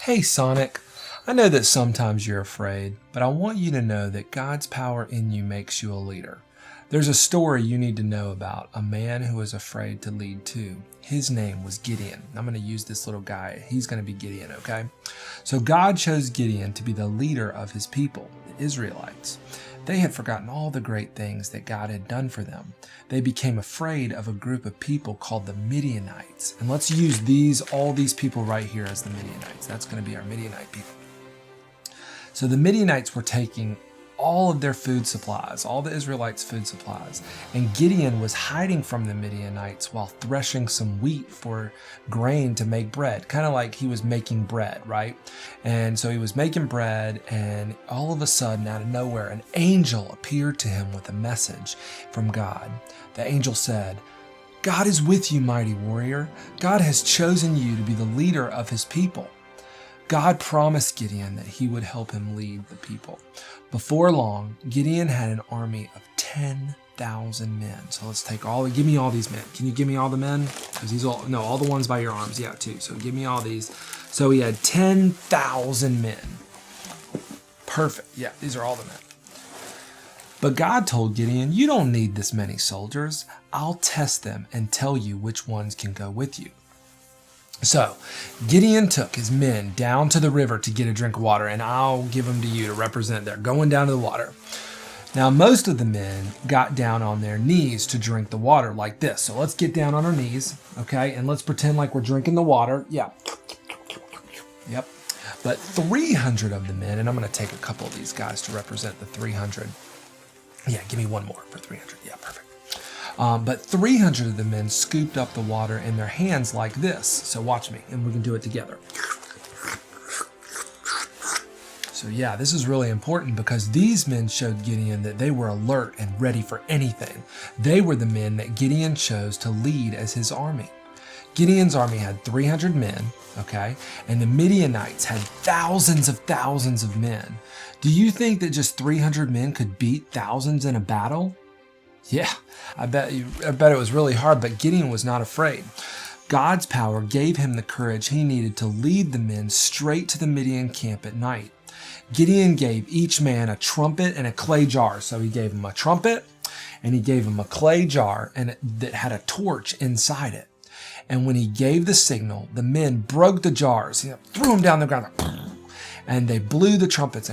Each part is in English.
Hey Sonic, I know that sometimes you're afraid, but I want you to know that God's power in you makes you a leader. There's a story you need to know about a man who was afraid to lead too. His name was Gideon. I'm going to use this little guy. He's going to be Gideon, okay? So God chose Gideon to be the leader of his people, the Israelites. They had forgotten all the great things that God had done for them. They became afraid of a group of people called the Midianites. And let's use all these people right here as the Midianites. That's going to be our Midianite people. So the Midianites were taking all of their food supplies, all the Israelites' food supplies. And Gideon was hiding from the Midianites while threshing some wheat for grain to make bread. Kind of like he was making bread, right? And so he was making bread, and all of a sudden, out of nowhere, an angel appeared to him with a message from God. The angel said, "God is with you, mighty warrior. God has chosen you to be the leader of his people." God promised Gideon that he would help him lead the people. Before long, Gideon had an army of 10,000 men. So let's take give me all these men. Can you give me all the men? Because all the ones by your arms, yeah, too. So give me all these. So he had 10,000 men. Perfect. Yeah, these are all the men. But God told Gideon, "You don't need this many soldiers. I'll test them and tell you which ones can go with you." So Gideon took his men down to the river to get a drink of water, and I'll give them to you to represent. They're going down to the water. Now, most of the men got down on their knees to drink the water like this. So let's get down on our knees, okay? And let's pretend like we're drinking the water. Yeah. Yep. But 300 of the men, and I'm going to take a couple of these guys to represent the 300. Yeah, give me one more for 300. Yeah, perfect. But 300 of the men scooped up the water in their hands like this. So watch me, and we can do it together. So yeah, this is really important because these men showed Gideon that they were alert and ready for anything. They were the men that Gideon chose to lead as his army. Gideon's army had 300 men, okay? And the Midianites had thousands of men. Do you think that just 300 men could beat thousands in a battle? Yeah, I bet it was really hard, but Gideon was not afraid. God's power gave him the courage he needed to lead the men straight to the Midian camp at night. Gideon gave each man a trumpet and a clay jar. So he gave him a trumpet and he gave him a clay jar that had a torch inside it. And when he gave the signal, the men broke the jars, threw them down the ground, and they blew the trumpets.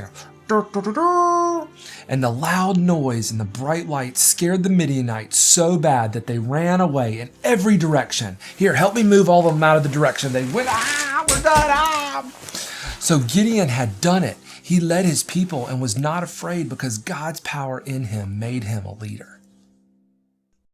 And the loud noise and the bright lights scared the Midianites so bad that they ran away in every direction. Here, help me move all of them out of the direction. They went, we're done, So Gideon had done it. He led his people and was not afraid because God's power in him made him a leader.